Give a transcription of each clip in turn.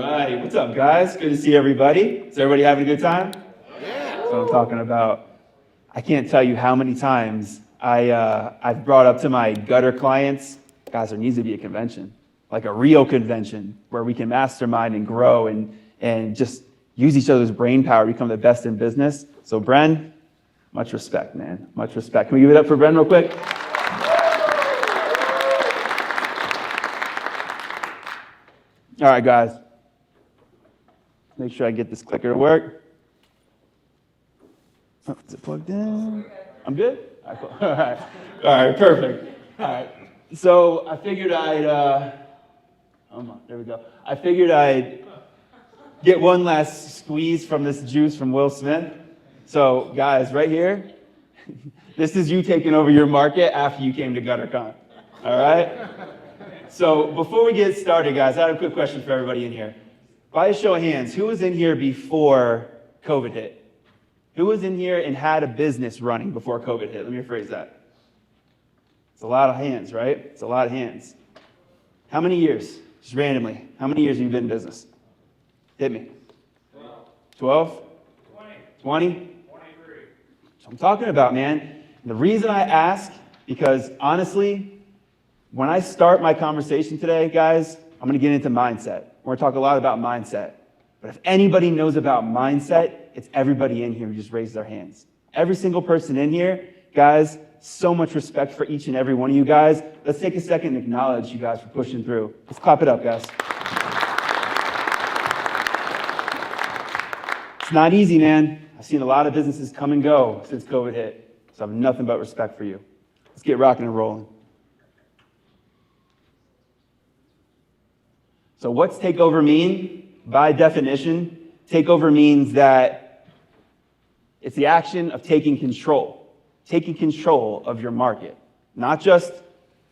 righty. What's up, guys? Good to see everybody. Is everybody having a good time? Yeah. That's what I'm talking about. I can't tell you how many times I've brought up to my gutter clients, guys, there needs to be a convention, like a real convention where we can mastermind and grow and just use each other's brain power, become the best in business. So Bren, much respect, man. Much respect. Can we give it up for Bren real quick? All right, guys. Make sure I get this clicker to work. Oh, is it plugged in? I'm good? All right, cool. All right, perfect. All right. So I figured there we go. I figured I'd get one last squeeze from this juice from Will Smith. So guys, right here, this is you taking over your market after you came to GutterCon. All right? So before we get started, guys, I have a quick question for everybody in here. By a show of hands, who was in here before COVID hit? Who was in here and had a business running before COVID hit? Let me rephrase that. It's a lot of hands, right? It's a lot of hands. How many years? Just randomly. How many years have you been in business? Hit me. 12? 20? 23. That's what I'm talking about, man. And the reason I ask, because honestly, when I start my conversation today, guys, I'm going to get into mindset. We're going to talk a lot about mindset. But if anybody knows about mindset, it's everybody in here who just raised their hands. Every single person in here, guys, so much respect for each and every one of you guys. Let's take a second and acknowledge you guys for pushing through. Let's clap it up, guys. It's not easy, man. I've seen a lot of businesses come and go since COVID hit. So I have nothing but respect for you. Let's get rocking and rolling. So what's takeover mean? By definition, takeover means that it's the action of taking control of your market. Not just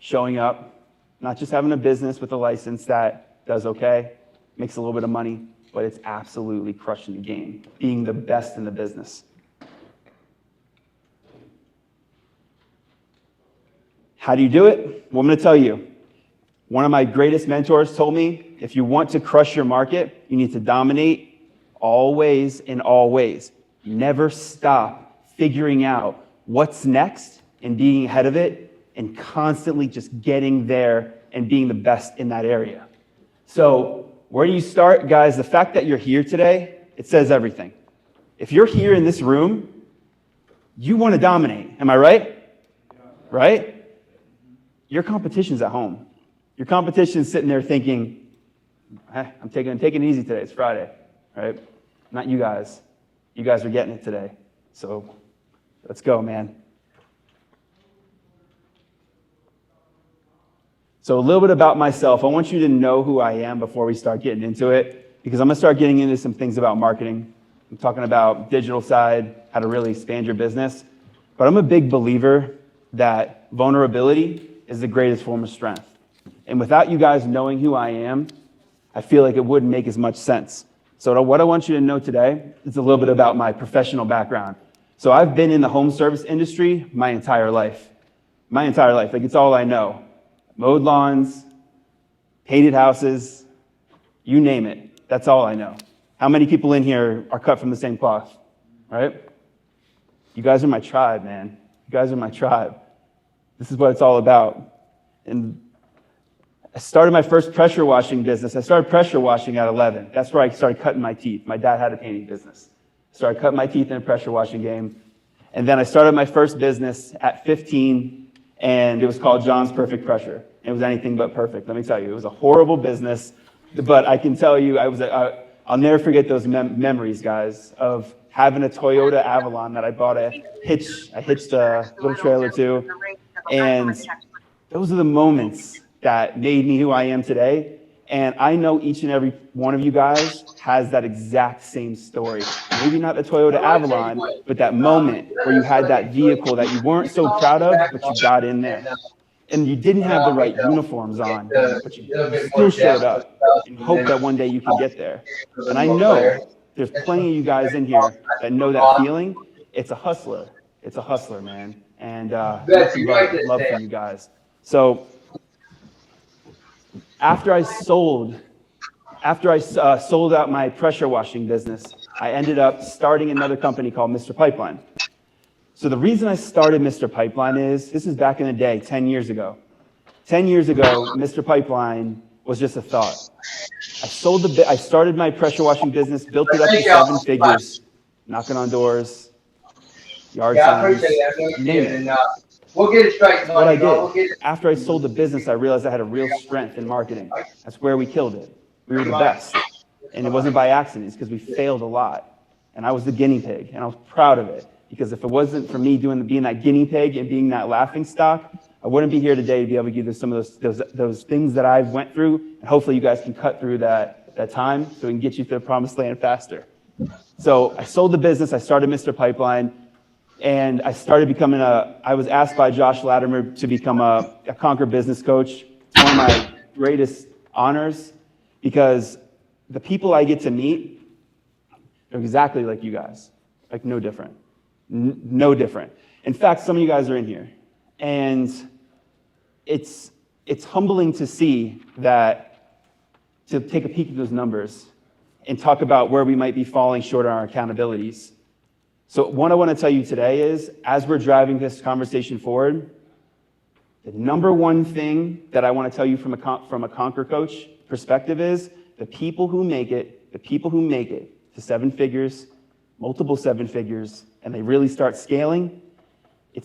showing up, not just having a business with a license that does okay, makes a little bit of money, but it's absolutely crushing the game, being the best in the business. How do you do it? Well, I'm going to tell you. One of my greatest mentors told me, if you want to crush your market, you need to dominate always in all ways. Never stop figuring out what's next and being ahead of it and constantly just getting there and being the best in that area. So where do you start? Guys, the fact that you're here today, it says everything. If you're here in this room, you want to dominate. Am I right? Right? Your competition's at home. Your competition's sitting there thinking, I'm taking it easy today. It's Friday, right? Not you guys. You guys are getting it today. So let's go, man. So a little bit about myself. I want you to know who I am before we start getting into it, because I'm going to start getting into some things about marketing. I'm talking about digital side, how to really expand your business. But I'm a big believer that vulnerability is the greatest form of strength. And without you guys knowing who I am, I feel like it wouldn't make as much sense. So what I want you to know today is a little bit about my professional background. So I've been in the home service industry my entire life. Like it's all I know. Mowed lawns, painted houses, you name it. That's all I know. How many people in here are cut from the same cloth, right? You guys are my tribe, man. You guys are my tribe. This is what it's all about. And I started my first pressure washing business. I started pressure washing at 11. That's where I started cutting my teeth. My dad had a painting business. I started cutting my teeth in a pressure washing game. And then I started my first business at 15, and it was called John's Perfect Pressure. It was anything but perfect, let me tell you. It was a horrible business, but I can tell you, I'll never forget those memories, guys, of having a Toyota Avalon that I bought I hitched a little trailer to. And those are the moments that made me who I am today. And I know each and every one of you guys has that exact same story. Maybe not the Toyota Avalon, but that moment where you had that vehicle that you weren't so proud of, but you got in there. And you didn't have the right uniforms on, but you still showed up and hope that one day you can get there. And I know there's plenty of you guys in here that know that feeling. It's a hustler. It's a hustler, man. And nothing but love for you guys. So after I sold After I sold out my pressure washing business, I ended up starting another company called Mr. Pipeline. So the reason I started Mr. Pipeline is, this is back in the day, 10 years ago. 10 years ago, Mr. Pipeline was just a thought. I started my pressure washing business, built it up to 7 figures, knocking on doors, yard signs, you name it. We'll get it straight. What I did. After I sold the business, I realized I had a real strength in marketing. That's where we killed it. We were the best. And it wasn't by accident, it's because we failed a lot. And I was the guinea pig, and I was proud of it. Because if it wasn't for me being that guinea pig and being that laughing stock, I wouldn't be here today to be able to give you some of those things that I've went through. And hopefully you guys can cut through that time so we can get you to the promised land faster. So I sold the business, I started Mr. Pipeline, and I started becoming I was asked by Josh Latimer to become a Conquer business coach. It's one of my greatest honors because the people I get to meet are exactly like you guys, like no different. No different. In fact, some of you guys are in here, and it's humbling to see that, to take a peek at those numbers and talk about where we might be falling short on our accountabilities. So what I want to tell you today is, as we're driving this conversation forward, the number one thing that I want to tell you from a Conquer coach perspective is the people who make it to 7 figures, multiple 7 figures, and they really start scaling,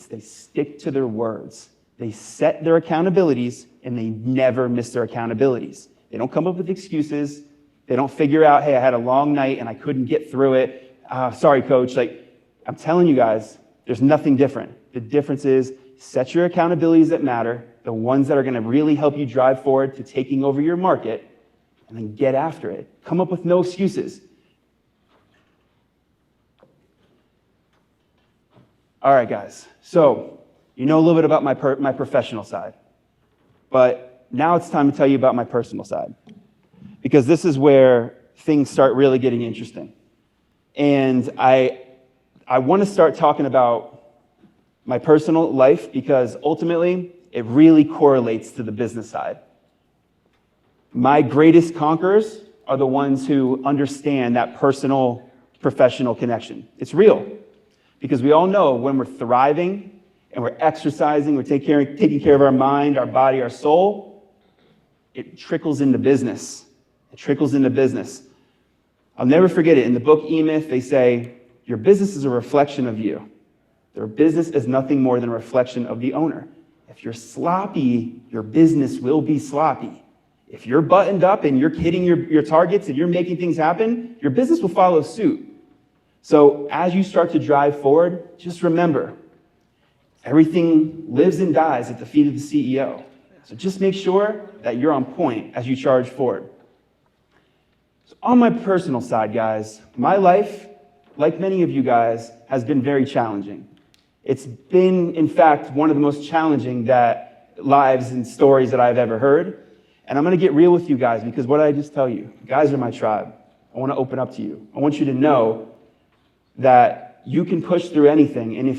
they stick to their words. They set their accountabilities, and they never miss their accountabilities. They don't come up with excuses. They don't figure out, hey, I had a long night and I couldn't get through it. Sorry, coach. I'm telling you guys, there's nothing different. The difference is set your accountabilities that matter, the ones that are going to really help you drive forward to taking over your market, and then get after it. Come up with no excuses. All right, guys. So you know a little bit about my professional side, but now it's time to tell you about my personal side, because this is where things start really getting interesting. And I want to start talking about my personal life because ultimately it really correlates to the business side. My greatest conquerors are the ones who understand that personal, professional connection. It's real. Because we all know when we're thriving and we're exercising, we're taking care of our mind, our body, our soul, it trickles into business. It trickles into business. I'll never forget it. In the book E-Myth, they say, your business is a reflection of you. Their business is nothing more than a reflection of the owner. If you're sloppy, your business will be sloppy. If you're buttoned up and you're hitting your targets and you're making things happen, your business will follow suit. So as you start to drive forward, just remember, everything lives and dies at the feet of the CEO. So just make sure that you're on point as you charge forward. So on my personal side, guys, my life, like many of you guys, has been very challenging. It's been, in fact, one of the most challenging lives and stories that I've ever heard. And I'm going to get real with you guys because what did I just tell you? You guys are my tribe. I want to open up to you. I want you to know that you can push through anything. And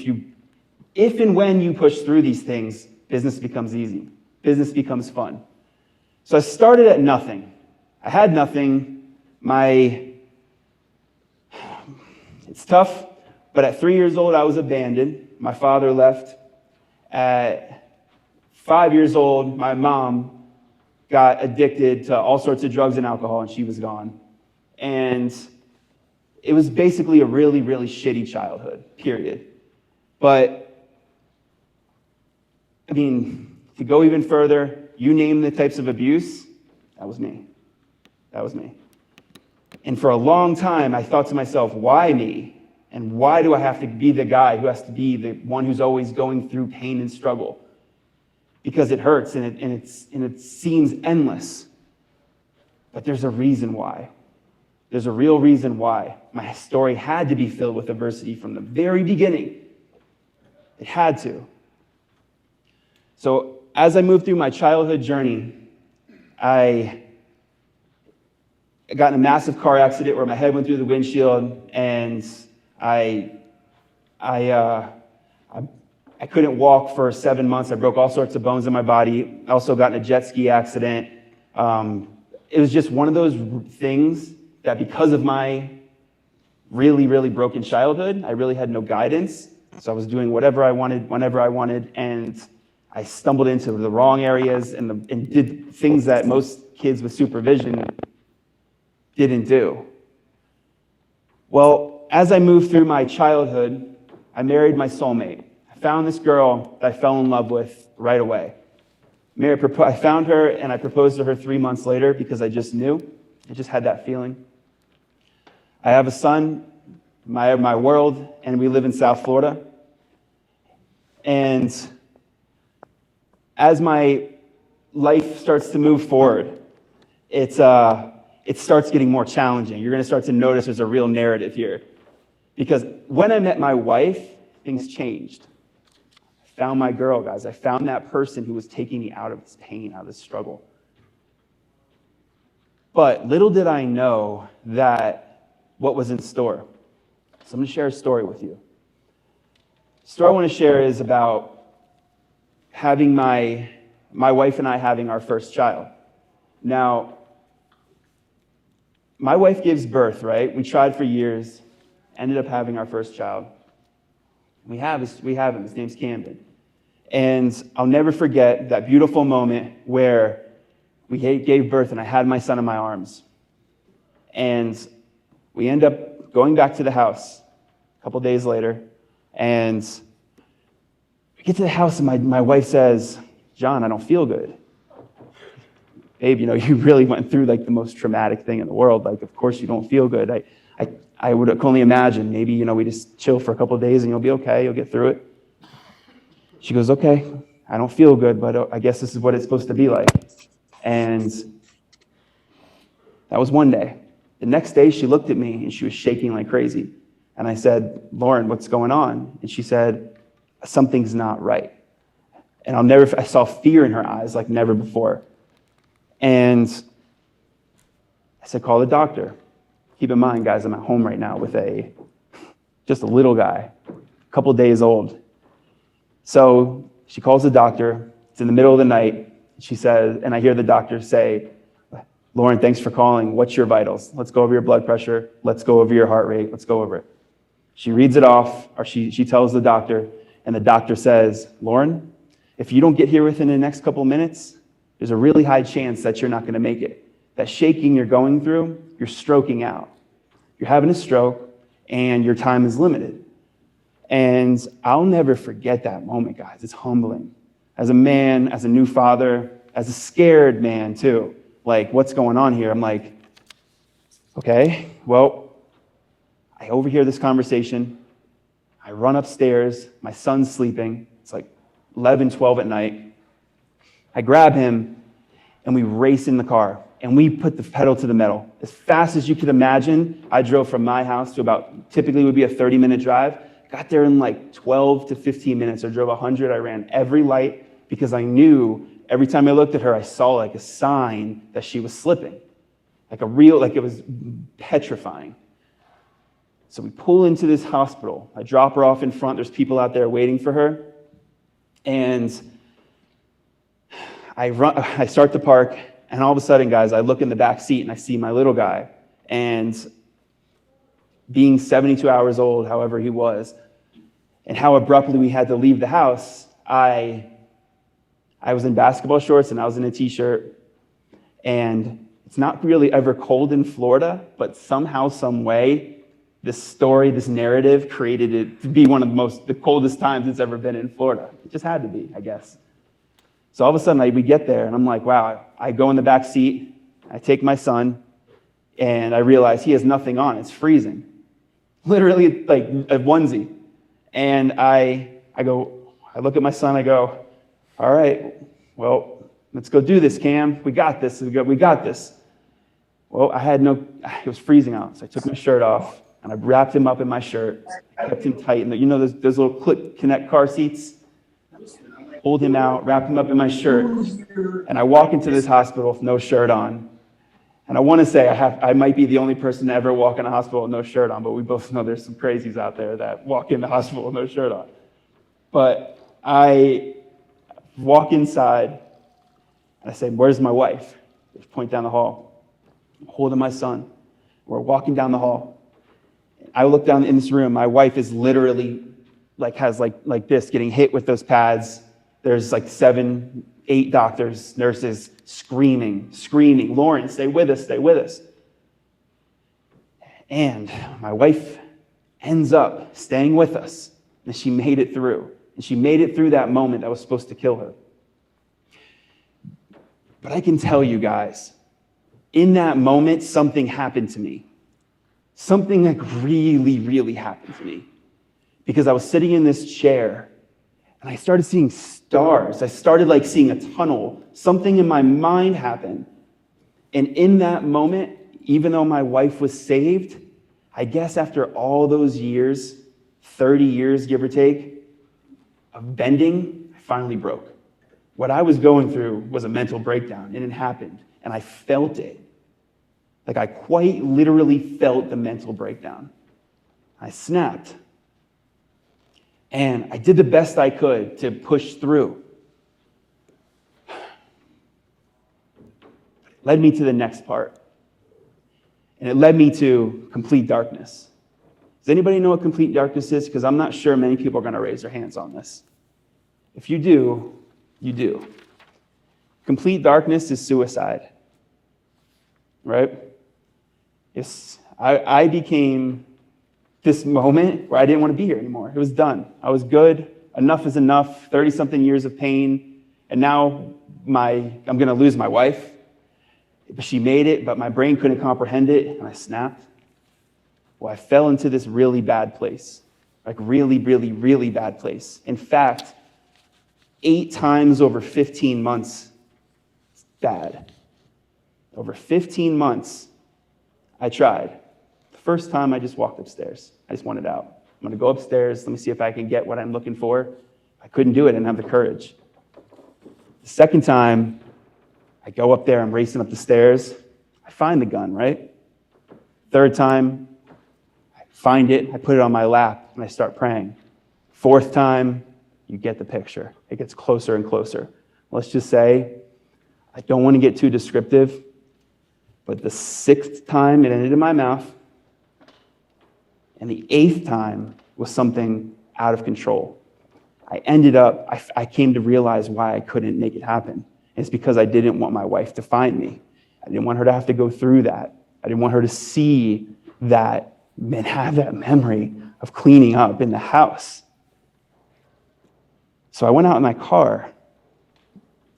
if and when you push through these things, business becomes easy. Business becomes fun. So I started at nothing. I had nothing. It's tough, but at 3 years old, I was abandoned. My father left. At 5 years old, my mom got addicted to all sorts of drugs and alcohol, and she was gone. And it was basically a really, really shitty childhood, period. But, to go even further, you name the types of abuse, that was me. That was me. And for a long time, I thought to myself, why me? And why do I have to be the guy who has to be the one who's always going through pain and struggle? Because it hurts and it seems endless. But there's a reason why. There's a real reason why. My story had to be filled with adversity from the very beginning. It had to. So as I moved through my childhood journey, I got in a massive car accident where my head went through the windshield, and I couldn't walk for 7 months. I broke all sorts of bones in my body. I also got in a jet ski accident. it was just one of those things that because of my really, really broken childhood, I really had no guidance. So I was doing whatever I wanted, whenever I wanted, and I stumbled into the wrong areas and did things that most kids with supervision didn't do. Well, as I moved through my childhood, I married my soulmate. I found this girl that I fell in love with right away. I found her and I proposed to her 3 months later because I just knew. I just had that feeling. I have a son, my world, and we live in South Florida. And as my life starts to move forward, it starts getting more challenging. You're going to start to notice there's a real narrative here. Because when I met my wife, things changed. I found my girl, guys. I found that person who was taking me out of this pain, out of this struggle. But little did I know that what was in store. So I'm going to share a story with you. The story I want to share is about having my wife and I having our first child. Now, my wife gives birth, right? We tried for years, ended up having our first child. We have him. His name's Camden. And I'll never forget that beautiful moment where we gave birth and I had my son in my arms. And we end up going back to the house a couple days later. And we get to the house and my wife says, "John, I don't feel good." Babe, you really went through like the most traumatic thing in the world. Like, of course you don't feel good. I would only imagine maybe, we just chill for a couple of days and you'll be okay. You'll get through it. She goes, "Okay, I don't feel good, but I guess this is what it's supposed to be like." And that was one day. The next day she looked at me and she was shaking like crazy. And I said, "Lauren, what's going on?" And she said, "Something's not right." And I saw fear in her eyes like never before. And I said, "Call the doctor." Keep in mind, guys, I'm at home right now with just a little guy, a couple days old. So she calls the doctor. It's in the middle of the night. She says, and I hear the doctor say, "Lauren, thanks for calling. What's your vitals? Let's go over your blood pressure. Let's go over your heart rate. Let's go over it." She reads it off, or she tells the doctor, and the doctor says, "Lauren, if you don't get here within the next couple minutes, there's a really high chance that you're not going to make it. That shaking you're going through, you're stroking out. You're having a stroke, and your time is limited." And I'll never forget that moment, guys. It's humbling. As a man, as a new father, as a scared man too, like, what's going on here? I'm like, okay, well, I overhear this conversation. I run upstairs. My son's sleeping. It's like 11, 12 at night. I grab him, and we race in the car, and we put the pedal to the metal. As fast as you could imagine, I drove from my house to about, typically would be a 30-minute drive. Got there in like 12 to 15 minutes. I drove 100. I ran every light because I knew every time I looked at her, I saw like a sign that she was slipping. Like it was petrifying. So we pull into this hospital. I drop her off in front. There's people out there waiting for her. And I start to park, and all of a sudden, guys, I look in the back seat and I see my little guy. And being 72 hours old, however he was, and how abruptly we had to leave the house, I was in basketball shorts and I was in a t-shirt. And it's not really ever cold in Florida, but somehow, some way, this story, this narrative created it to be one of the coldest times it's ever been in Florida. It just had to be, I guess. So all of a sudden, we get there, and I'm like, wow. I go in the back seat, I take my son, and I realize he has nothing on. It's freezing. Literally like a onesie. And I look at my son, I go, "All right, well, let's go do this, Cam. We got this. We got this." Well, it was freezing out, so I took my shirt off, and I wrapped him up in my shirt. I kept him tight. And those little click connect car seats? Pulled him out, wrapped him up in my shirt, and I walk into this hospital with no shirt on. And I want to say I might be the only person to ever walk in a hospital with no shirt on, but we both know there's some crazies out there that walk in the hospital with no shirt on. But I walk inside, and I say, "Where's my wife?" Just point down the hall. holding my son. We're walking down the hall. I look down in this room. My wife is literally has this, getting hit with those pads. There's 7, 8 doctors, nurses screaming. Lauren, stay with us. And my wife ends up staying with us. And she made it through. And she made it through that moment that was supposed to kill her. But I can tell you guys, in that moment, something happened to me. Something really, really happened to me. Because I was sitting in this chair, and I started seeing stars. I started seeing a tunnel. Something in my mind happened. And in that moment, even though my wife was saved, I guess after all those years, 30 years, give or take, of bending, I finally broke. What I was going through was a mental breakdown, and it happened, and I felt it. I quite literally felt the mental breakdown. I snapped. And I did the best I could to push through. It led me to the next part. And it led me to complete darkness. Does anybody know what complete darkness is? Because I'm not sure many people are going to raise their hands on this. If you do, you do. Complete darkness is suicide. Right? Yes, I became this moment where I didn't want to be here anymore. It was done. I was good. Enough is enough. 30-something years of pain. And now I'm going to lose my wife. She made it, but my brain couldn't comprehend it, and I snapped. Well, I fell into this really bad place. Really, really, really bad place. In fact, 8 times over 15 months, it's bad. Over 15 months, I tried. The first time, I just walked upstairs. I just wanted out. I'm going to go upstairs. Let me see if I can get what I'm looking for. I couldn't do it. I didn't have the courage. The second time, I go up there. I'm racing up the stairs. I find the gun, right? Third time, I find it. I put it on my lap, and I start praying. Fourth time, you get the picture. It gets closer and closer. Let's just say, I don't want to get too descriptive, but the 6th time, it ended in my mouth. And the 8th time was something out of control. I came to realize why I couldn't make it happen. It's because I didn't want my wife to find me. I didn't want her to have to go through that. I didn't want her to see that and have that memory of cleaning up in the house. So I went out in my car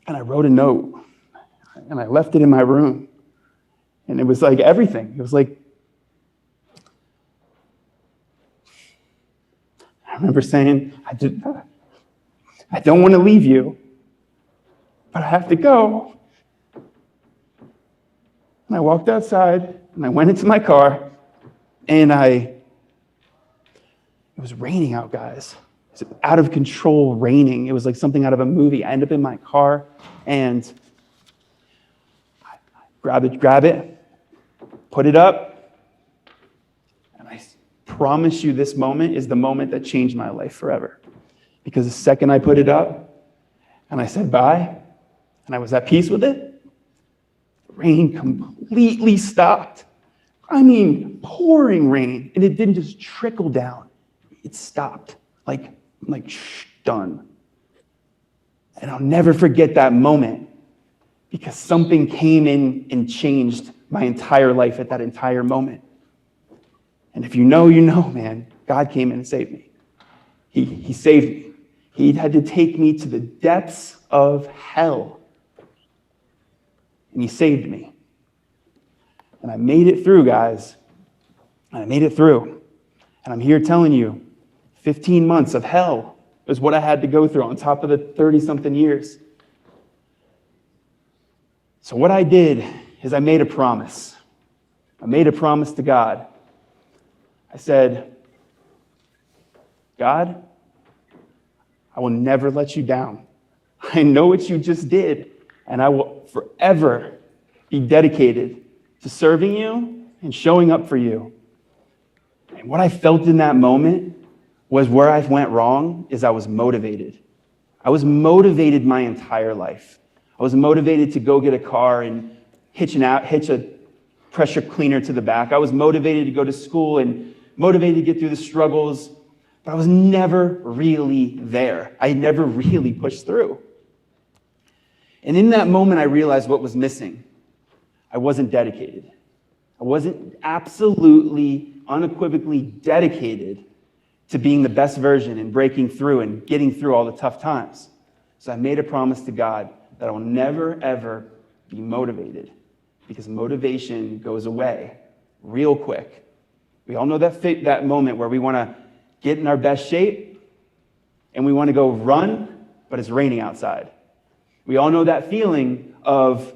and I wrote a note and I left it in my room. And it was everything. It was I remember saying, I don't want to leave you, but I have to go. And I walked outside, and I went into my car, and it was raining out, guys. It was out of control raining. It was like something out of a movie. I ended up in my car, and I grab it, put it up, and I promise you this moment is the moment that changed my life forever. Because the second I put it up, and I said bye, and I was at peace with it, the rain completely stopped. I mean, pouring rain, and it didn't just trickle down. It stopped, done. And I'll never forget that moment because something came in and changed my entire life at that entire moment. And if you know, man, God came in and saved me. He saved me. He had to take me to the depths of hell. And he saved me. And I made it through, guys. And I made it through. And I'm here telling you, 15 months of hell is what I had to go through on top of the 30-something years. So what I did is I made a promise. I made a promise to God. I said, God, I will never let you down. I know what you just did, and I will forever be dedicated to serving you and showing up for you. And what I felt in that moment was where I went wrong is I was motivated. I was motivated my entire life. I was motivated to go get a car and hitch a pressure cleaner to the back. I was motivated to go to school and motivated to get through the struggles, but I was never really there. I never really pushed through. And in that moment, I realized what was missing. I wasn't dedicated. I wasn't absolutely, unequivocally dedicated to being the best version and breaking through and getting through all the tough times. So I made a promise to God that I will never, ever be motivated, because motivation goes away real quick. We all know that moment where we want to get in our best shape and we want to go run, but it's raining outside. We all know that feeling of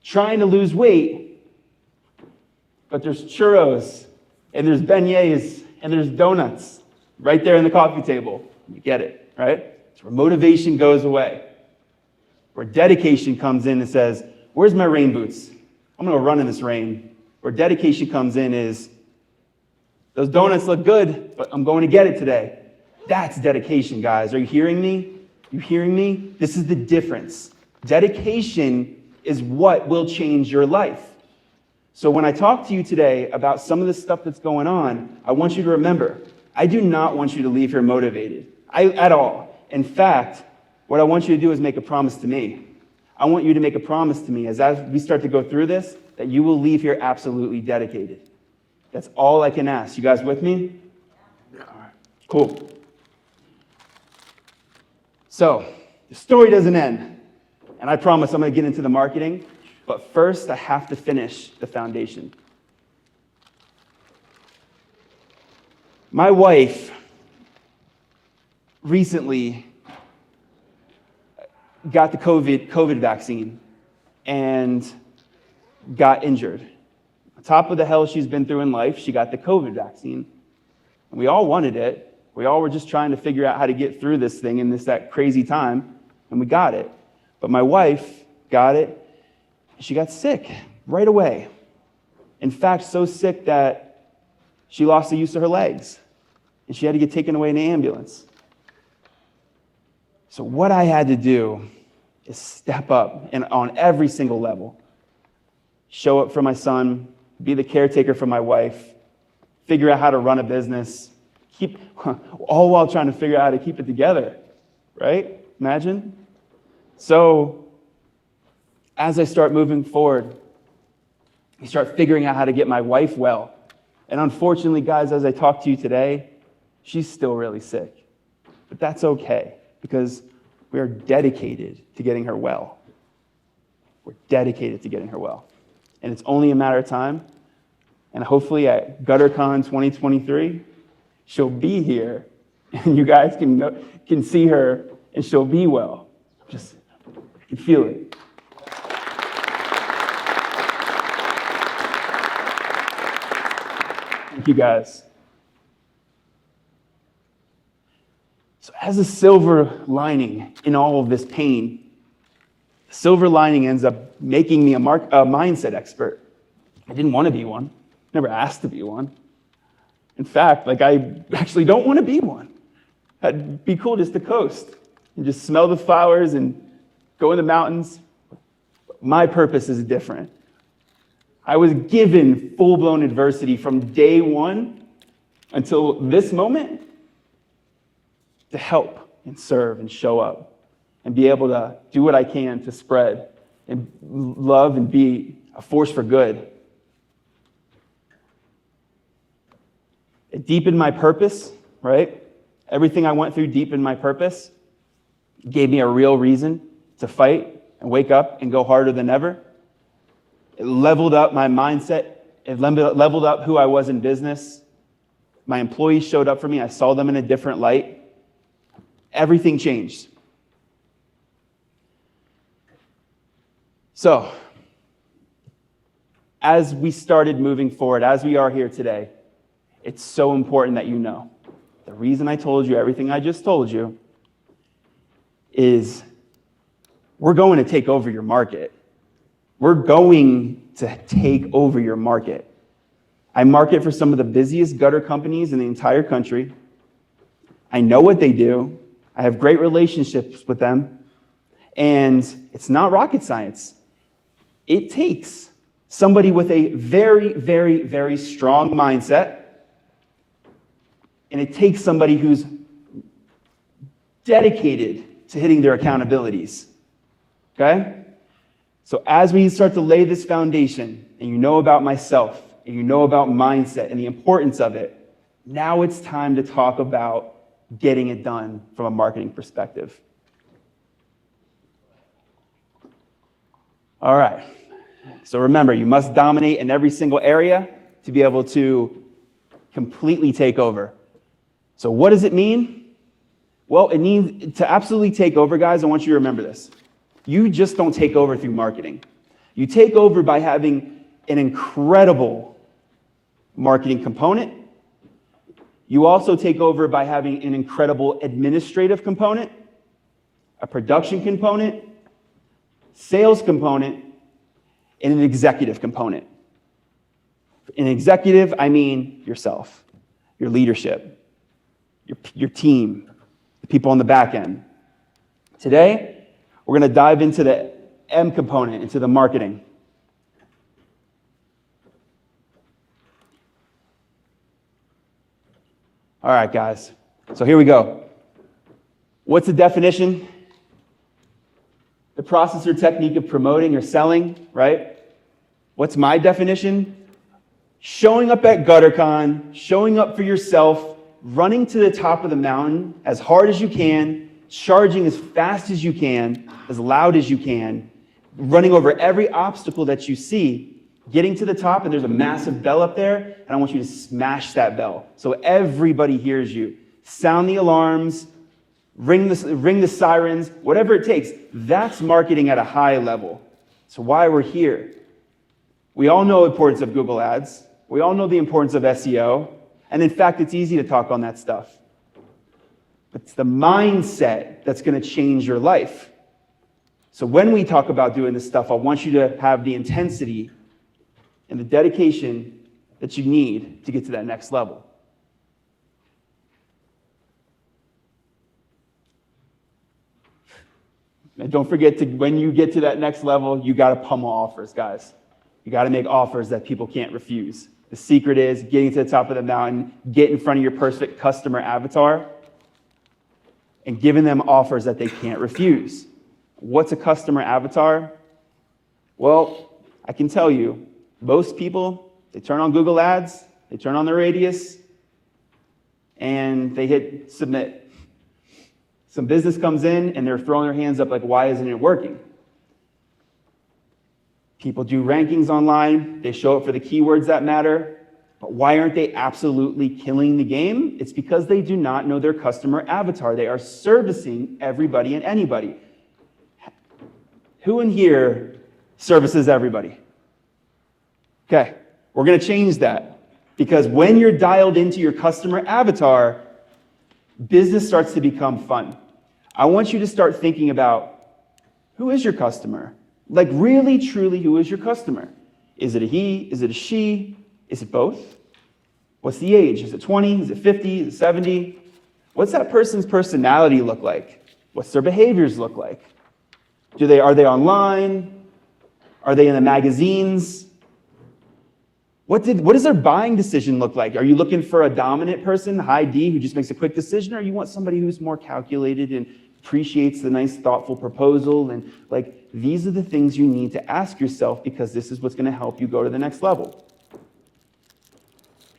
trying to lose weight, but there's churros and there's beignets and there's donuts right there in the coffee table. You get it, right? It's where motivation goes away. Where dedication comes in and says, where's my rain boots? I'm going to run in this rain. Where dedication comes in is, those donuts look good, but I'm going to get it today. That's dedication, guys. Are you hearing me? You hearing me? This is the difference. Dedication is what will change your life. So when I talk to you today about some of the stuff that's going on, I want you to remember, I do not want you to leave here motivated at all. In fact, what I want you to do is make a promise to me. I want you to make a promise to me as we start to go through this, that you will leave here absolutely dedicated. That's all I can ask. You guys with me? All right. Cool. So, the story doesn't end. And I promise I'm going to get into the marketing. But first, I have to finish the foundation. My wife recently got the COVID vaccine and got injured. On top of the hell she's been through in life, she got the COVID vaccine. And we all wanted it. We all were just trying to figure out how to get through this thing in that crazy time, and we got it. But my wife got it, and she got sick right away. In fact, so sick that she lost the use of her legs, and she had to get taken away in an ambulance. So what I had to do is step up and on every single level. Show up for my son, be the caretaker for my wife, figure out how to run a business, all while trying to figure out how to keep it together, right? Imagine. So as I start moving forward, I start figuring out how to get my wife well. And unfortunately, guys, as I talk to you today, she's still really sick. But that's okay, because we are dedicated to getting her well. We're dedicated to getting her well. And it's only a matter of time. And hopefully at GutterCon 2023, she'll be here, and you guys can see her, and she'll be well. I can feel it. Thank you, guys. So as a silver lining in all of this pain, the silver lining ends up making me a mindset expert. I didn't want to be one. Never asked to be one. In fact, I actually don't want to be one. It'd be cool just to coast and just smell the flowers and go in the mountains. My purpose is different. I was given full-blown adversity from day one until this moment to help and serve and show up and be able to do what I can to spread and love and be a force for good. It deepened my purpose, right? Everything I went through deepened my purpose. It gave me a real reason to fight and wake up and go harder than ever. It leveled up my mindset. It leveled up who I was in business. My employees showed up for me. I saw them in a different light. Everything changed. So, as we started moving forward, as we are here today, it's so important that you know. The reason I told you everything I just told you is we're going to take over your market. We're going to take over your market. I market for some of the busiest gutter companies in the entire country. I know what they do. I have great relationships with them. And it's not rocket science. It takes somebody with a very, very, very strong mindset, and it takes somebody who's dedicated to hitting their accountabilities, okay? So as we start to lay this foundation, and you know about myself, and you know about mindset and the importance of it, now it's time to talk about getting it done from a marketing perspective. All right. So remember, you must dominate in every single area to be able to completely take over. So what does it mean? Well, it means to absolutely take over, guys. I want you to remember this. You just don't take over through marketing. You take over by having an incredible marketing component. You also take over by having an incredible administrative component, a production component, sales component, and an executive component. An executive, I mean yourself, your leadership, your team, the people on the back end. Today, we're going to dive into the M component, into the marketing. All right, guys. So here we go. What's the definition? The process or technique of promoting or selling, right? What's my definition? Showing up at GutterCon, showing up for yourself, running to the top of the mountain as hard as you can, charging as fast as you can, as loud as you can, running over every obstacle that you see, getting to the top, and there's a massive bell up there, and I want you to smash that bell so everybody hears you. Sound the alarms, ring the sirens, whatever it takes. That's marketing at a high level. So why we're here. We all know the importance of Google Ads. We all know the importance of SEO. And in fact, it's easy to talk on that stuff. But it's the mindset that's going to change your life. So when we talk about doing this stuff, I want you to have the intensity and the dedication that you need to get to that next level. And don't forget to, when you get to that next level, you got to pummel offers, guys. You got to make offers that people can't refuse. The secret is getting to the top of the mountain, get in front of your perfect customer avatar, and giving them offers that they can't refuse. What's a customer avatar? Well, I can tell you, most people, they turn on Google Ads, they turn on the radius, and they hit submit. Some business comes in, and they're throwing their hands up like, why isn't it working? People do rankings online. They show up for the keywords that matter. But why aren't they absolutely killing the game? It's because they do not know their customer avatar. They are servicing everybody and anybody. Who in here services everybody? Okay, we're going to change that. Because when you're dialed into your customer avatar, business starts to become fun. I want you to start thinking about, who is your customer? Like really, truly, who is your customer? Is it a he? Is it a she? Is it both? What's the age? Is it 20? Is it 50? Is it 70? What's that person's personality look like? What's their behaviors look like? Are they online? Are they in the magazines? What does their buying decision look like? Are you looking for a dominant person, high D, who just makes a quick decision, or you want somebody who's more calculated and appreciates the nice, thoughtful proposal? And like, these are the things you need to ask yourself, because this is what's going to help you go to the next level.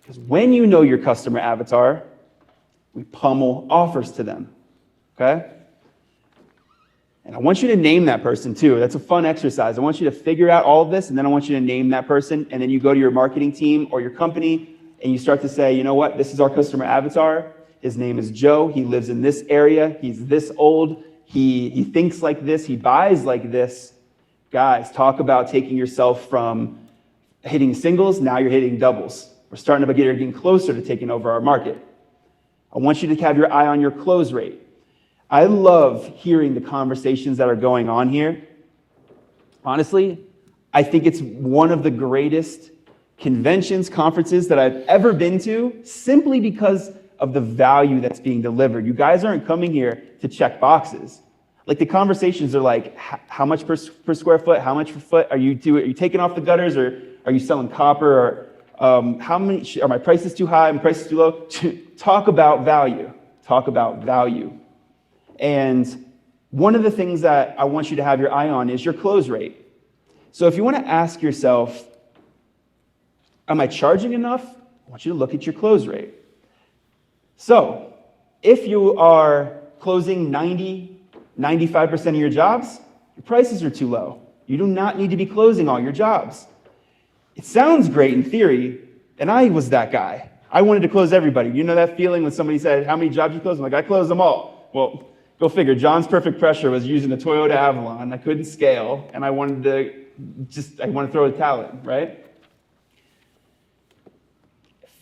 Because when you know your customer avatar, we pummel offers to them, okay? And I want you to name that person too. That's a fun exercise. I want you to figure out all of this, and then I want you to name that person, and then you go to your marketing team or your company, and you start to say, you know what, this is our customer avatar. His name is Joe. He lives in this area. He's this old. He thinks like this. He buys like this. Guys, talk about taking yourself from hitting singles. Now you're hitting doubles. We're starting to getting closer to taking over our market. I want you to have your eye on your close rate. I love hearing the conversations that are going on here. Honestly, I think it's one of the greatest conventions, conferences that I've ever been to, simply because of the value that's being delivered. You guys aren't coming here to check boxes. Like the conversations are like, how much per square foot? How much per foot? Are you taking off the gutters, or are you selling copper? Or how many, are my prices too high? My prices too low? Talk about value. Talk about value. And one of the things that I want you to have your eye on is your close rate. So if you want to ask yourself, am I charging enough? I want you to look at your close rate. So if you are closing 95% of your jobs, your prices are too low. You do not need to be closing all your jobs. It sounds great in theory, and I was that guy. I wanted to close everybody. You know that feeling when somebody said, how many jobs you close? I'm like, I closed them all. Well, go figure. John's perfect pressure was using a Toyota Avalon. I couldn't scale, and I wanted to throw a talent, right?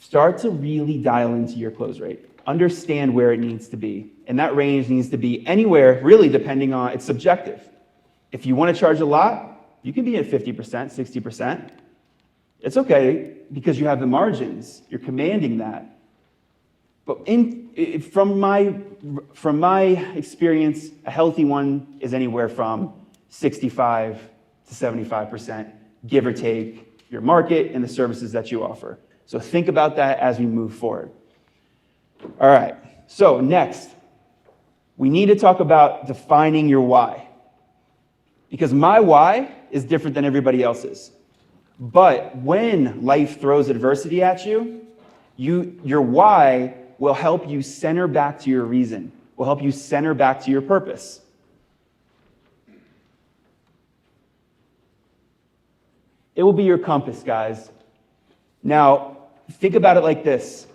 Start to really dial into your close rate. Understand where it needs to be. And that range needs to be anywhere, really depending on, it's subjective. If you want to charge a lot, you can be at 50%, 60%. It's okay because you have the margins. You're commanding that. But from my experience, a healthy one is anywhere from 65 to 75%, give or take your market and the services that you offer. So think about that as we move forward. All right, so next, we need to talk about defining your why. Because my why is different than everybody else's. But when life throws adversity at you, your why will help you center back to your reason, will help you center back to your purpose. It will be your compass, guys. Now, think about it like this.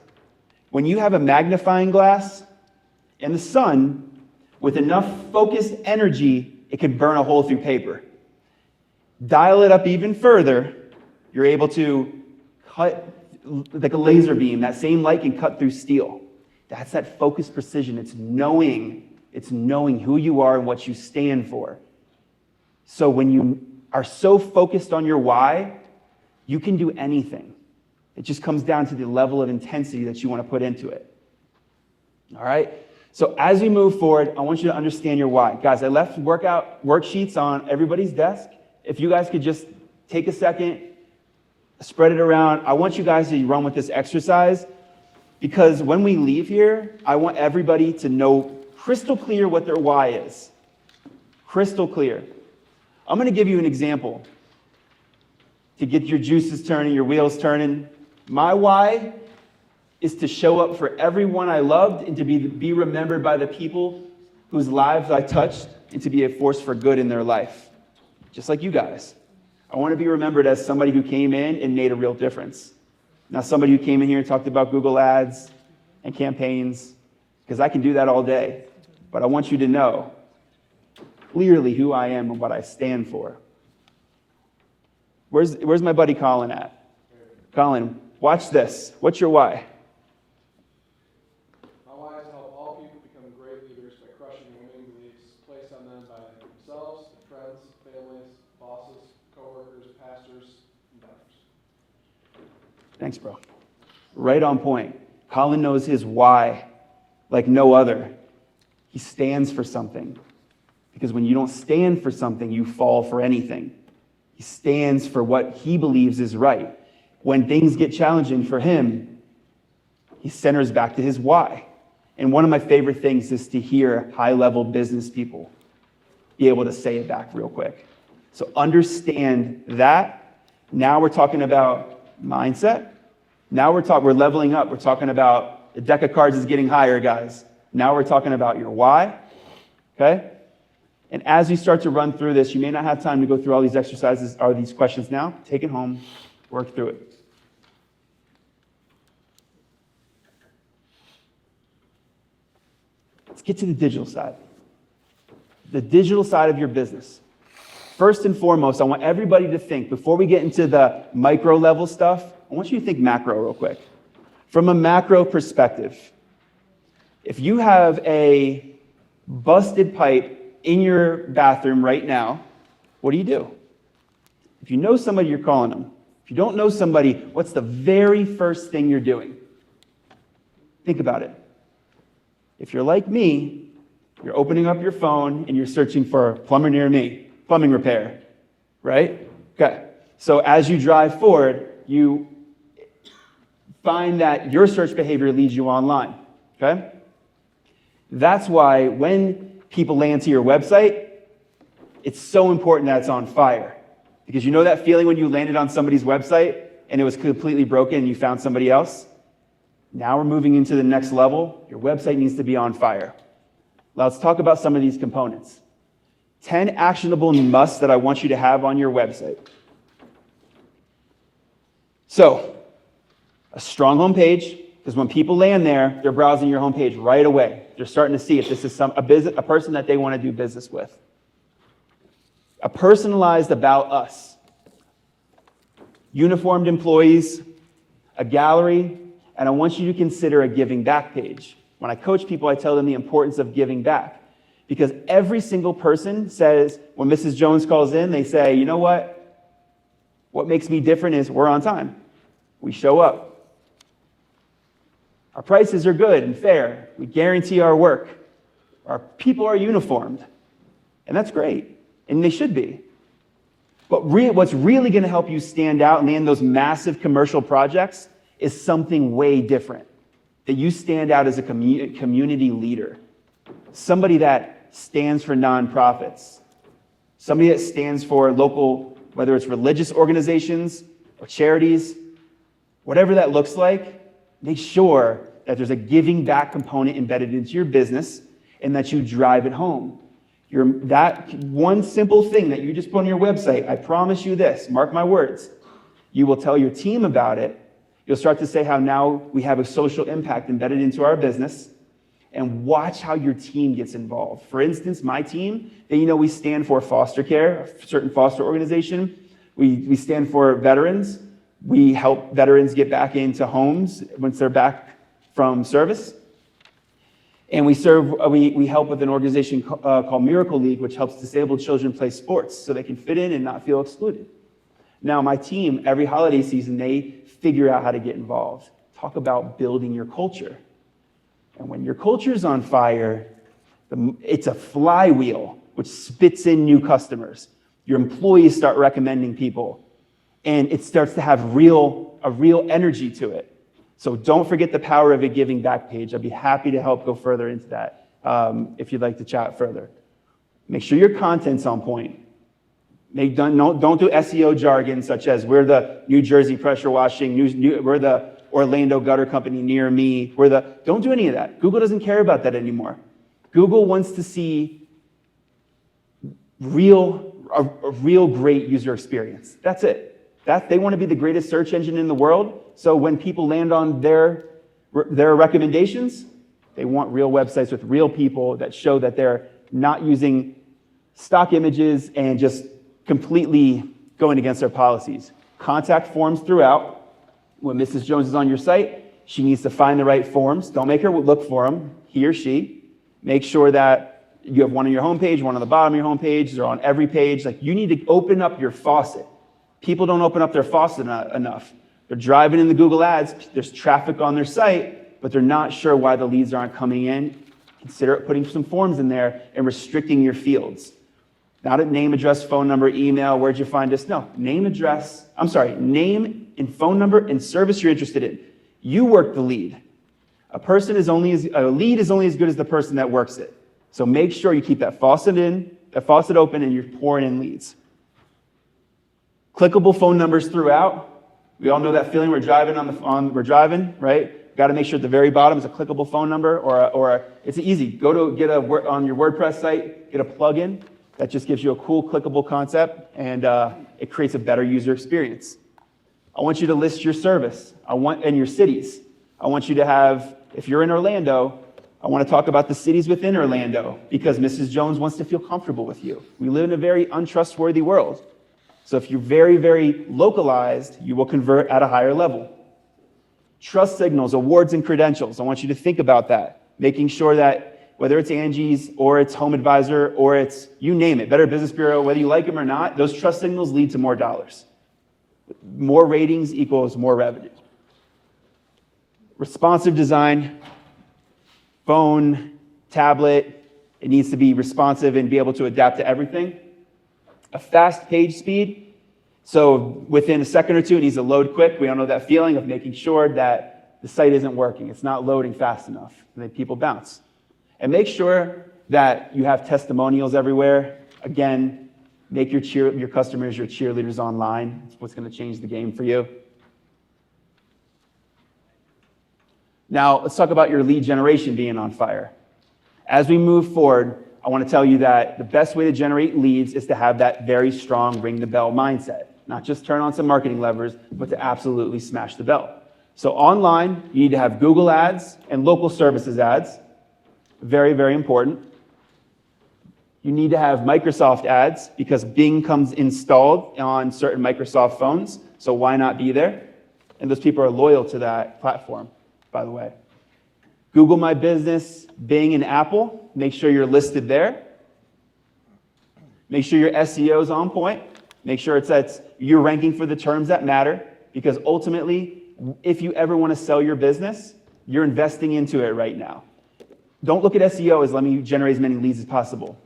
When you have a magnifying glass and the sun, with enough focused energy, it can burn a hole through paper. Dial it up even further, you're able to cut like a laser beam. That same light can cut through steel. That's that focused precision. It's knowing who you are and what you stand for. So when you are so focused on your why, you can do anything. It just comes down to the level of intensity that you want to put into it. All right? So as we move forward, I want you to understand your why. Guys, I left worksheets on everybody's desk. If you guys could just take a second, spread it around. I want you guys to run with this exercise because when we leave here, I want everybody to know crystal clear what their why is. Crystal clear. I'm going to give you an example to get your juices turning, your wheels turning. My why is to show up for everyone I loved and to be remembered by the people whose lives I touched and to be a force for good in their life. Just like you guys. I want to be remembered as somebody who came in and made a real difference. Not somebody who came in here and talked about Google ads and campaigns, because I can do that all day. But I want you to know clearly who I am and what I stand for. Where's my buddy Colin at? Colin, watch this. What's your why? My why is to help all people become great leaders by crushing limiting beliefs placed on them by themselves, their friends, families, bosses, coworkers, pastors, and doctors. Thanks, bro. Right on point. Colin knows his why like no other. He stands for something. Because when you don't stand for something, you fall for anything. He stands for what he believes is right. When things get challenging for him, he centers back to his why. And one of my favorite things is to hear high-level business people be able to say it back real quick. So understand that. Now we're talking about mindset. Now we're leveling up. We're talking about the deck of cards is getting higher, guys. Now we're talking about your why. Okay? And as you start to run through this, you may not have time to go through all these exercises or these questions now. Take it home, work through it. Let's get to the digital side. The digital side of your business. First and foremost, I want everybody to think, before we get into the micro level stuff, I want you to think macro real quick. From a macro perspective, if you have a busted pipe in your bathroom right now, what do? If you know somebody, you're calling them. If you don't know somebody, what's the very first thing you're doing? Think about it. If you're like me, You're opening up your phone and you're searching for plumber near me, plumbing repair, right? Okay. So as you drive forward, you find that your search behavior leads you online, okay? That's why when people land to your website, it's so important that it's on fire. Because you know that feeling when you landed on somebody's website and it was completely broken and you found somebody else? Now we're moving into the next level. Your website needs to be on fire. Let's talk about some of these components. 10 actionable musts that I want you to have on your website. So, a strong homepage, because when people land there, they're browsing your homepage right away. They're starting to see if this is a person that they want to do business with. A personalized about us. Uniformed employees, a gallery, and I want you to consider a giving back page. When I coach people, I tell them the importance of giving back. Because every single person says, when Mrs. Jones calls in, they say, you know what? What makes me different is we're on time. We show up. Our prices are good and fair. We guarantee our work. Our people are uniformed. And that's great. And they should be. But what's really going to help you stand out and land those massive commercial projects is something way different. That you stand out as a community leader. Somebody that stands for nonprofits. Somebody that stands for local, whether it's religious organizations or charities, whatever that looks like, make sure that there's a giving back component embedded into your business and that you drive it home. That one simple thing that you just put on your website, I promise you this, mark my words, you will tell your team about it. You'll start to say how now we have a social impact embedded into our business, and watch how your team gets involved. For instance, my team, we stand for foster care, a certain foster organization. We stand for veterans. We help veterans get back into homes once they're back from service. And we help with an organization called Miracle League, which helps disabled children play sports so they can fit in and not feel excluded. Now, my team, every holiday season, they figure out how to get involved. Talk about building your culture. And when your culture is on fire, it's a flywheel which spits in new customers. Your employees start recommending people, and it starts to have a real energy to it. So don't forget the power of a giving back page. I'd be happy to help go further into that if you'd like to chat further. Make sure your content's on point. Don't do SEO jargon such as we're the New Jersey pressure washing, we're the Orlando gutter company near me. Don't do any of that. Google doesn't care about that anymore. Google wants to see a real great user experience. That's it. They want to be the greatest search engine in the world. So when people land on their recommendations, they want real websites with real people that show that they're not using stock images and just completely going against their policies. Contact forms throughout. When Mrs. Jones is on your site, she needs to find the right forms. Don't make her look for them, he or she. Make sure that you have one on your homepage, one on the bottom of your homepage, they're on every page. You need to open up your faucet. People don't open up their faucet enough. They're driving in the Google ads, there's traffic on their site, but they're not sure why the leads aren't coming in. Consider putting some forms in there and restricting your fields. Not a name, address, phone number, email, where'd you find us? No, name and phone number and service you're interested in. You work the lead. A lead is only as good as the person that works it. So make sure you keep that faucet open and you're pouring in leads. Clickable phone numbers throughout. We all know that feeling we're driving, right? Got to make sure at the very bottom is a clickable phone number or it's easy. Go to on your WordPress site, get a plugin that just gives you a cool clickable concept and it creates a better user experience. I want you to list your service and your cities. I want you to have, if you're in Orlando, I want to talk about the cities within Orlando because Mrs. Jones wants to feel comfortable with you. We live in a very untrustworthy world. So if you're very, very localized, you will convert at a higher level. Trust signals, awards, and credentials. I want you to think about that. Making sure that whether it's Angie's or it's Home Advisor or it's, you name it, Better Business Bureau, whether you like them or not, those trust signals lead to more dollars. More ratings equals more revenue. Responsive design, phone, tablet, It needs to be responsive and be able to adapt to everything. A fast page speed. So within a second or two, it needs to load quick. We all know that feeling of making sure that the site isn't working. It's not loading fast enough. And then people bounce. And make sure that you have testimonials everywhere. Again, make your customers your cheerleaders online. It's what's going to change the game for you. Now, let's talk about your lead generation being on fire. As we move forward, I want to tell you that the best way to generate leads is to have that very strong ring the bell mindset. Not just turn on some marketing levers, but to absolutely smash the bell. So online, you need to have Google ads and local services ads. Very, very important. You need to have Microsoft ads because Bing comes installed on certain Microsoft phones. So why not be there? And those people are loyal to that platform, by the way. Google My Business, Bing, and Apple. Make sure you're listed there. Make sure your SEO is on point. Make sure you're ranking for the terms that matter, because ultimately, if you ever want to sell your business, you're investing into it right now. Don't look at SEO as let me generate as many leads as possible.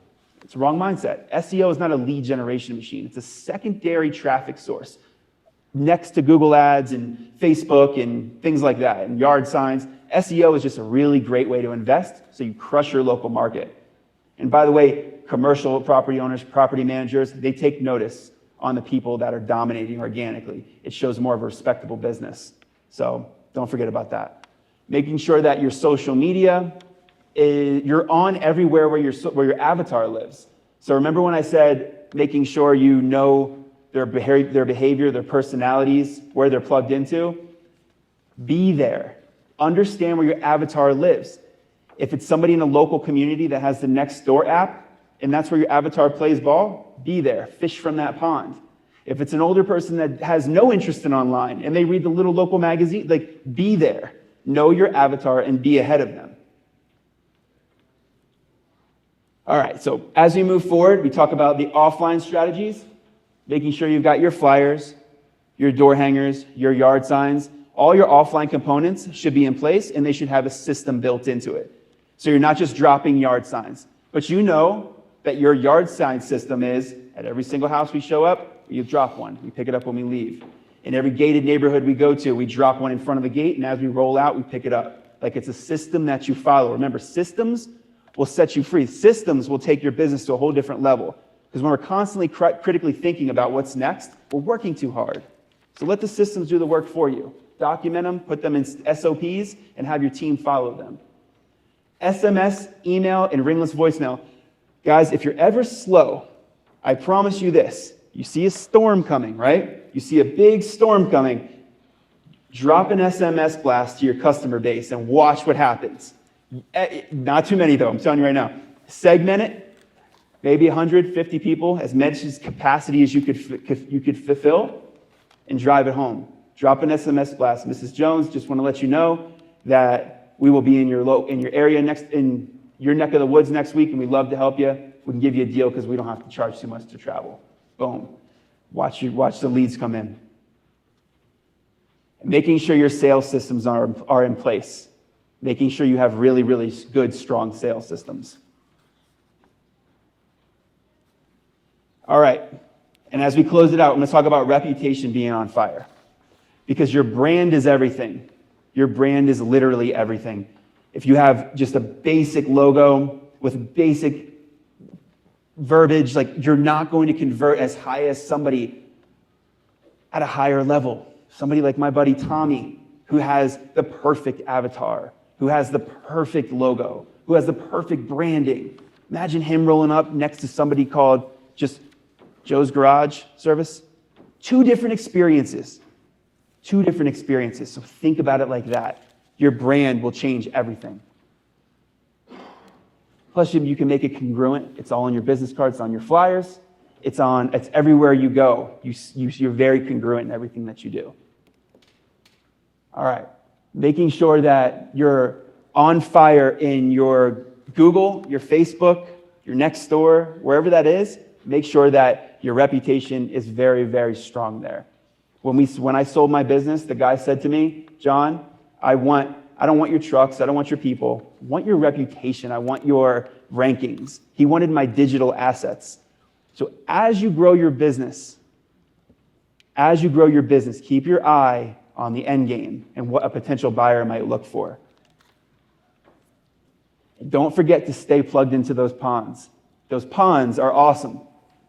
It's a wrong mindset. SEO is not a lead generation machine. It's a secondary traffic source next to Google Ads and Facebook and things like that, and yard signs. SEO is just a really great way to invest so you crush your local market. And by the way, commercial property owners, property managers, they take notice on the people that are dominating organically. It shows more of a respectable business. So don't forget about that. Making sure that your social media, you're on everywhere where your avatar lives. So remember when I said making sure you know their behavior, their personalities, where they're plugged into? Be there. Understand where your avatar lives. If it's somebody in a local community that has the Nextdoor app, and that's where your avatar plays ball, be there. Fish from that pond. If it's an older person that has no interest in online and they read the little local magazine, be there. Know your avatar and be ahead of them. All right, so as we move forward, we talk about the offline strategies, making sure you've got your flyers, your door hangers, your yard signs. All your offline components should be in place, and they should have a system built into it. So you're not just dropping yard signs, but you know that your yard sign system is, at every single house we show up, you drop one. We pick it up when we leave. In every gated neighborhood we go to, we drop one in front of the gate, and as we roll out, we pick it up. Like it's a system that you follow. Remember, systems will set you free. Systems will take your business to a whole different level. Because when we're constantly critically thinking about what's next, we're working too hard. So let the systems do the work for you. Document them, put them in SOPs, and have your team follow them. SMS, email, and ringless voicemail. Guys, if you're ever slow, I promise you this. You see a storm coming, right? You see a big storm coming. Drop an SMS blast to your customer base and watch what happens. Not too many, though. I'm telling you right now. Segment it. Maybe 150 people, as much as capacity as you could fulfill, and drive it home. Drop an SMS blast. Mrs. Jones, just want to let you know that we will be in your area in your neck of the woods next week, and we'd love to help you. We can give you a deal because we don't have to charge too much to travel. Boom. Watch the leads come in. Making sure your sales systems are in place. Making sure you have really, really good, strong sales systems. All right. And as we close it out, I'm going to talk about reputation being on fire. Because your brand is everything. Your brand is literally everything. If you have just a basic logo with basic verbiage, you're not going to convert as high as somebody at a higher level. Somebody like my buddy Tommy, who has the perfect avatar, who has the perfect logo, who has the perfect branding. Imagine him rolling up next to somebody called just Joe's Garage Service. Two different experiences. So think about it like that. Your brand will change everything. Plus, you can make it congruent. It's all on your business cards, it's on your flyers. It's everywhere you go. You're very congruent in everything that you do. All right. Making sure that you're on fire in your Google, your Facebook, your Nextdoor, wherever that is. Make sure that your reputation is very, very strong there. When I sold my business, the guy said to me, John, I don't want your trucks, I don't want your people. I want your reputation. I want your rankings. He wanted my digital assets. So as you grow your business, keep your eye on the end game and what a potential buyer might look for. And don't forget to stay plugged into those ponds. Those ponds are awesome.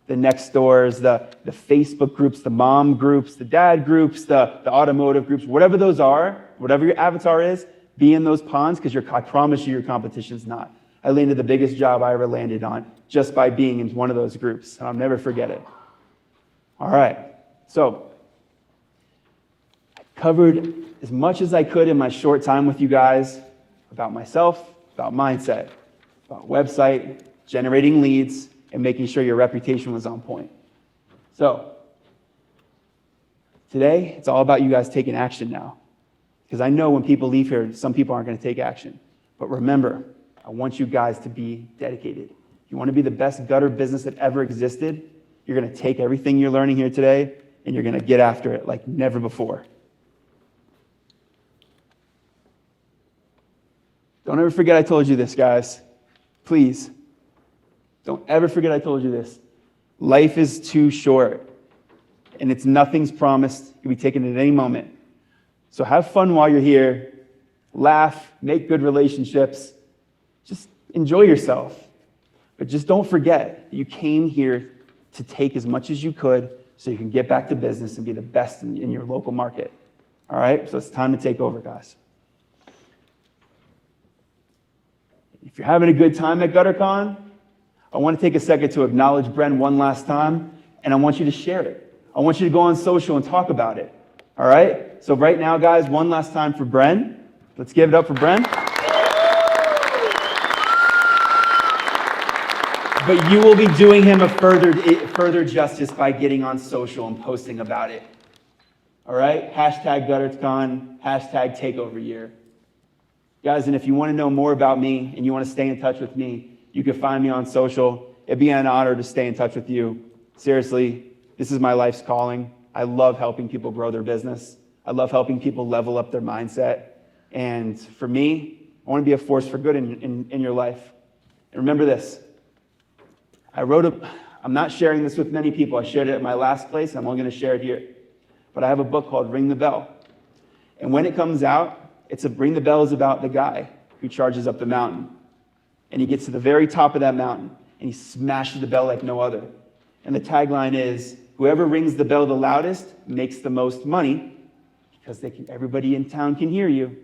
The next doors, the Facebook groups, the mom groups, the dad groups, the automotive groups, whatever those are, whatever your avatar is, be in those ponds because I promise you your competition's not. I landed the biggest job I ever landed on just by being in one of those groups, and I'll never forget it. All right, so I covered as much as I could in my short time with you guys about myself, about mindset, about website, generating leads, and making sure your reputation was on point. So today, it's all about you guys taking action now. Because I know when people leave here, some people aren't going to take action. But remember, I want you guys to be dedicated. If you want to be the best gutter business that ever existed, you're going to take everything you're learning here today and you're going to get after it like never before. Don't ever forget I told you this, guys. Please. Don't ever forget I told you this. Life is too short, and nothing's promised. It can be taken at any moment. So have fun while you're here. Laugh, make good relationships. Just enjoy yourself. But just don't forget that you came here to take as much as you could so you can get back to business and be the best in your local market. All right? So it's time to take over, guys. If you're having a good time at GutterCon, I want to take a second to acknowledge Bren one last time, and I want you to share it. I want you to go on social and talk about it. All right? So right now, guys, one last time for Bren. Let's give it up for Bren. But you will be doing him a further justice by getting on social and posting about it. All right? Hashtag GutterCon, hashtag takeover year. Guys, and if you want to know more about me and you want to stay in touch with me, you can find me on social. It'd be an honor to stay in touch with you. Seriously, this is my life's calling. I love helping people grow their business. I love helping people level up their mindset. And for me, I want to be a force for good in your life. And remember this. I'm not sharing this with many people. I shared it at my last place, and I'm only going to share it here. But I have a book called Ring the Bell. And when it comes out, Ring the Bell is about the guy who charges up the mountain. And he gets to the very top of that mountain, and he smashes the bell like no other. And the tagline is, whoever rings the bell the loudest makes the most money, because everybody in town can hear you.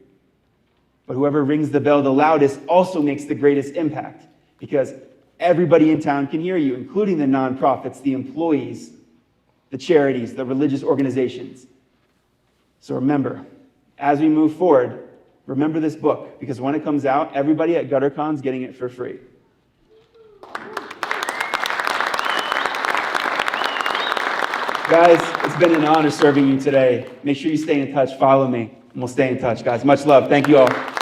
But whoever rings the bell the loudest also makes the greatest impact, because everybody in town can hear you, including the nonprofits, the employees, the charities, the religious organizations. So remember, as we move forward, remember this book, because when it comes out, everybody at GutterCon is getting it for free. Guys, it's been an honor serving you today. Make sure you stay in touch. Follow me, and we'll stay in touch, guys. Much love. Thank you all.